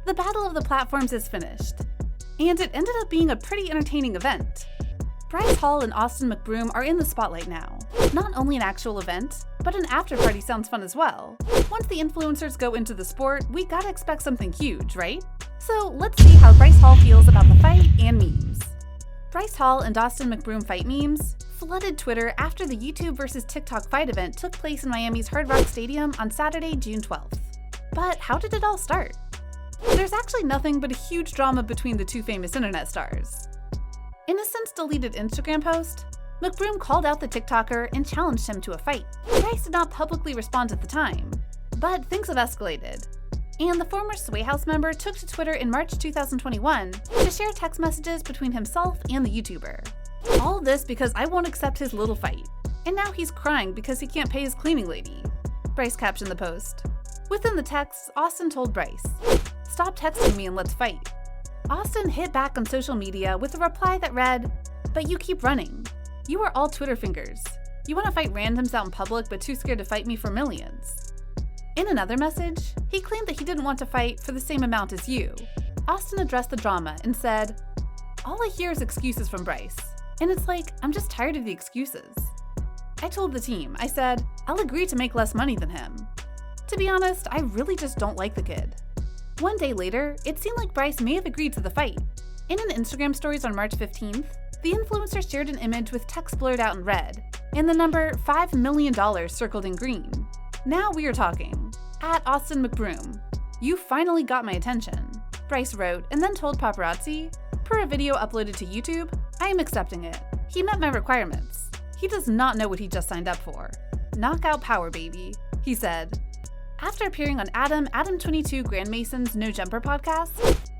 The battle of the platforms is finished, and it ended up being a pretty entertaining event. Bryce Hall and Austin McBroom are in the spotlight now. Not only an actual event, but an after-party sounds fun as well. Once the influencers go into the sport, we gotta expect something huge, right? So let's see how Bryce Hall feels about the fight and memes. Bryce Hall and Austin McBroom fight memes flooded Twitter after the YouTube versus TikTok fight event took place in Miami's Hard Rock Stadium on Saturday, June 12th. But how did it all start? There's actually nothing but a huge drama between the two famous internet stars. In a since-deleted Instagram post, McBroom called out the TikToker and challenged him to a fight. Bryce did not publicly respond at the time, but things have escalated, and the former Sway House member took to Twitter in March 2021 to share text messages between himself and the YouTuber. All this because I won't accept his little fight, and now he's crying because he can't pay his cleaning lady. Bryce captioned the post. Within the text, Austin told Bryce, "Stop texting me and let's fight." Austin hit back on social media with a reply that read, "But you keep running. You are all Twitter fingers. You want to fight randoms out in public but too scared to fight me for millions." In another message, he claimed that he didn't want to fight for the same amount as you. Austin addressed the drama and said, "All I hear is excuses from Bryce, and it's like, I'm just tired of the excuses." I told the team, I said, "I'll agree to make less money than him. To be honest, I really just don't like the kid." One day later, it seemed like Bryce may have agreed to the fight. In an Instagram stories on March 15th, the influencer shared an image with text blurred out in red, and the number $5 million circled in green. "Now we are talking. At Austin McBroom. You finally got my attention," Bryce wrote and then told paparazzi, "Per a video uploaded to YouTube, I am accepting it. He met my requirements. He does not know what he just signed up for. Knockout power, baby," he said. After appearing on Adam22 Grandmason's No Jumper podcast,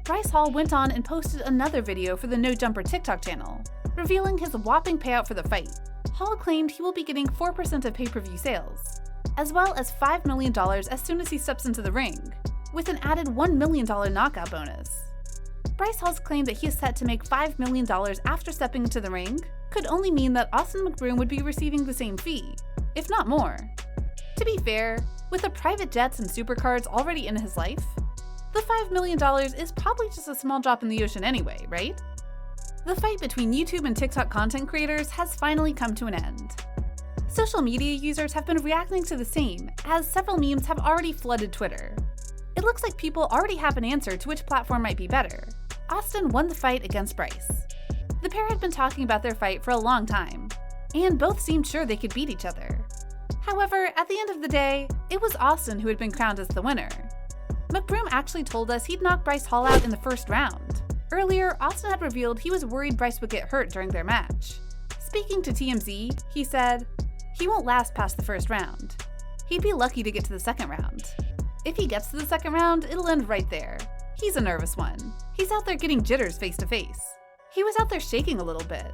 Bryce Hall went on and posted another video for the No Jumper TikTok channel, revealing his whopping payout for the fight. Hall claimed he will be getting 4% of pay-per-view sales, as well as $5 million as soon as he steps into the ring, with an added $1 million knockout bonus. Bryce Hall's claim that he is set to make $5 million after stepping into the ring could only mean that Austin McBroom would be receiving the same fee, if not more. To be fair, with the private jets and supercars already in his life, the $5 million is probably just a small drop in the ocean anyway, right? The fight between YouTube and TikTok content creators has finally come to an end. Social media users have been reacting to the same, as several memes have already flooded Twitter. It looks like people already have an answer to which platform might be better. Austin won the fight against Bryce. The pair had been talking about their fight for a long time, and both seemed sure they could beat each other. However, at the end of the day, it was Austin who had been crowned as the winner. McBroom actually told us he'd knock Bryce Hall out in the first round. Earlier, Austin had revealed he was worried Bryce would get hurt during their match. Speaking to TMZ, he said, "He won't last past the first round. He'd be lucky to get to the second round. If he gets to the second round, it'll end right there. He's a nervous one. He's out there getting jitters face to face. He was out there shaking a little bit.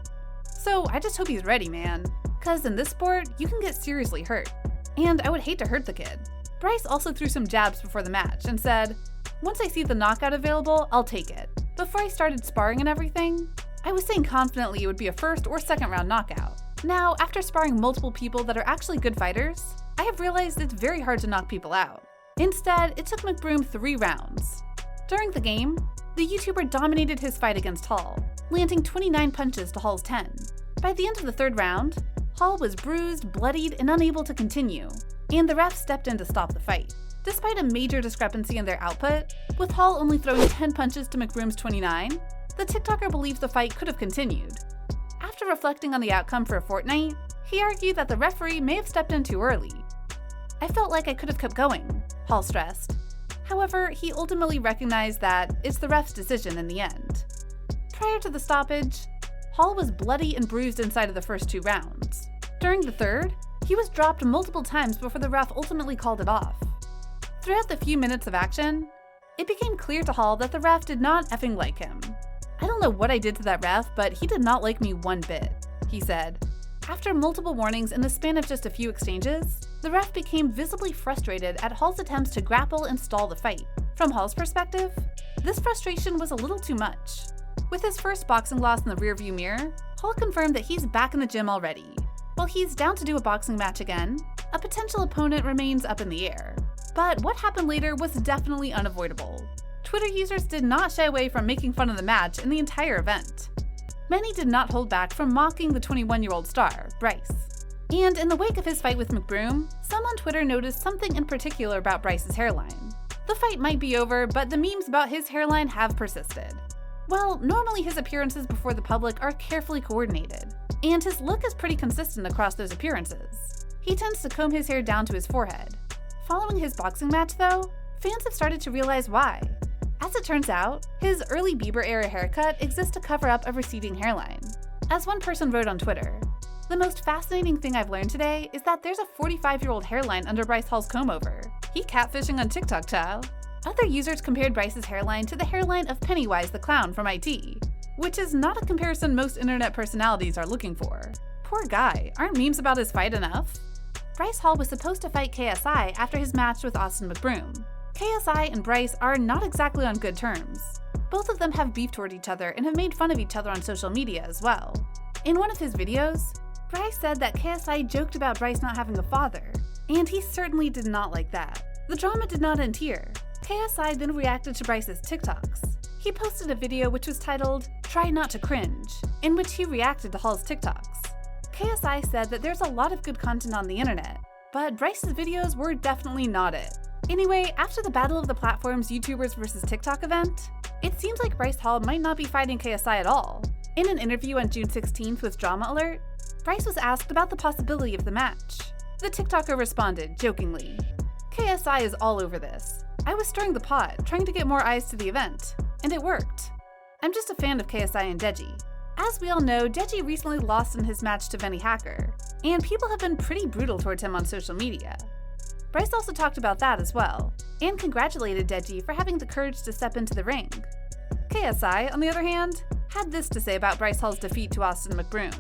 So I just hope he's ready, man. Cause in this sport, you can get seriously hurt. And I would hate to hurt the kid." Bryce also threw some jabs before the match and said, "Once I see the knockout available, I'll take it. Before I started sparring and everything, I was saying confidently it would be a first or second round knockout. Now, after sparring multiple people that are actually good fighters, I have realized it's very hard to knock people out. Instead, it took McBroom 3 rounds. During the game, the YouTuber dominated his fight against Hall, landing 29 punches to Hall's 10. By the end of the 3rd round, Hall was bruised, bloodied, and unable to continue, and the ref stepped in to stop the fight. Despite a major discrepancy in their output, with Hall only throwing 10 punches to McBroom's 29, the TikToker believes the fight could have continued. After reflecting on the outcome for a fortnight, he argued that the referee may have stepped in too early. "I felt like I could have kept going," Hall stressed. However, he ultimately recognized that it's the ref's decision in the end. Prior to the stoppage, Hall was bloody and bruised inside of the first 2 rounds. During the 3rd, he was dropped multiple times before the ref ultimately called it off. Throughout the few minutes of action, it became clear to Hall that the ref did not effing like him. "I don't know what I did to that ref, but he did not like me one bit," he said. After multiple warnings in the span of just a few exchanges, the ref became visibly frustrated at Hall's attempts to grapple and stall the fight. From Hall's perspective, this frustration was a little too much. With his first boxing loss in the rearview mirror, Hall confirmed that he's back in the gym already. While he's down to do a boxing match again, a potential opponent remains up in the air. But what happened later was definitely unavoidable. Twitter users did not shy away from making fun of the match in the entire event. Many did not hold back from mocking the 21-year-old star, Bryce. And in the wake of his fight with McBroom, some on Twitter noticed something in particular about Bryce's hairline. The fight might be over, but the memes about his hairline have persisted. Well, normally his appearances before the public are carefully coordinated, and his look is pretty consistent across those appearances. He tends to comb his hair down to his forehead. Following his boxing match, though, fans have started to realize why. As it turns out, his early Bieber-era haircut exists to cover up a receding hairline. As one person wrote on Twitter, "The most fascinating thing I've learned today is that there's a 45-year-old hairline under Bryce Hall's comb-over. He catfishing on TikTok, child." Other users compared Bryce's hairline to the hairline of Pennywise the Clown from IT, which is not a comparison most internet personalities are looking for. Poor guy, aren't memes about his fight enough? Bryce Hall was supposed to fight KSI after his match with Austin McBroom. KSI and Bryce are not exactly on good terms. Both of them have beef toward each other and have made fun of each other on social media as well. In one of his videos, Bryce said that KSI joked about Bryce not having a father, and he certainly did not like that. The drama did not end here. KSI then reacted to Bryce's TikToks. He posted a video which was titled, "Try Not to Cringe," in which he reacted to Hall's TikToks. KSI said that there's a lot of good content on the internet, but Bryce's videos were definitely not it. Anyway, after the Battle of the Platforms YouTubers vs TikTok event, it seems like Bryce Hall might not be fighting KSI at all. In an interview on June 16th with Drama Alert, Bryce was asked about the possibility of the match. The TikToker responded, jokingly, "KSI is all over this. I was stirring the pot, trying to get more eyes to the event, and it worked. I'm just a fan of KSI and Deji. As we all know, Deji recently lost in his match to Benny Hacker, and people have been pretty brutal towards him on social media." Bryce also talked about that as well, and congratulated Deji for having the courage to step into the ring. KSI, on the other hand, had this to say about Bryce Hall's defeat to Austin McBroom.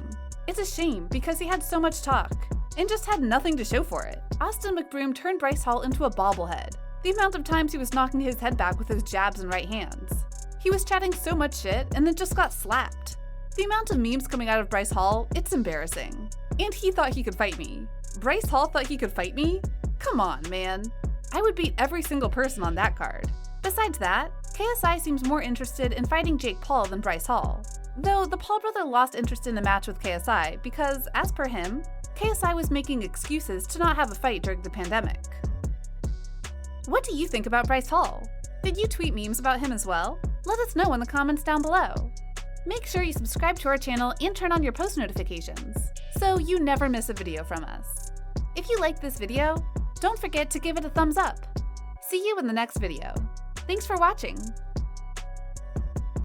"It's a shame because he had so much talk, and just had nothing to show for it. Austin McBroom turned Bryce Hall into a bobblehead. The amount of times he was knocking his head back with his jabs and right hands. He was chatting so much shit and then just got slapped. The amount of memes coming out of Bryce Hall, it's embarrassing. And he thought he could fight me. Bryce Hall thought he could fight me? Come on, man. I would beat every single person on that card." Besides that, KSI seems more interested in fighting Jake Paul than Bryce Hall. Though the Paul brother lost interest in the match with KSI because, as per him, KSI was making excuses to not have a fight during the pandemic. What do you think about Bryce Hall? Did you tweet memes about him as well? Let us know in the comments down below. Make sure you subscribe to our channel and turn on your post notifications, so you never miss a video from us. If you liked this video, don't forget to give it a thumbs up. See you in the next video. Thanks for watching.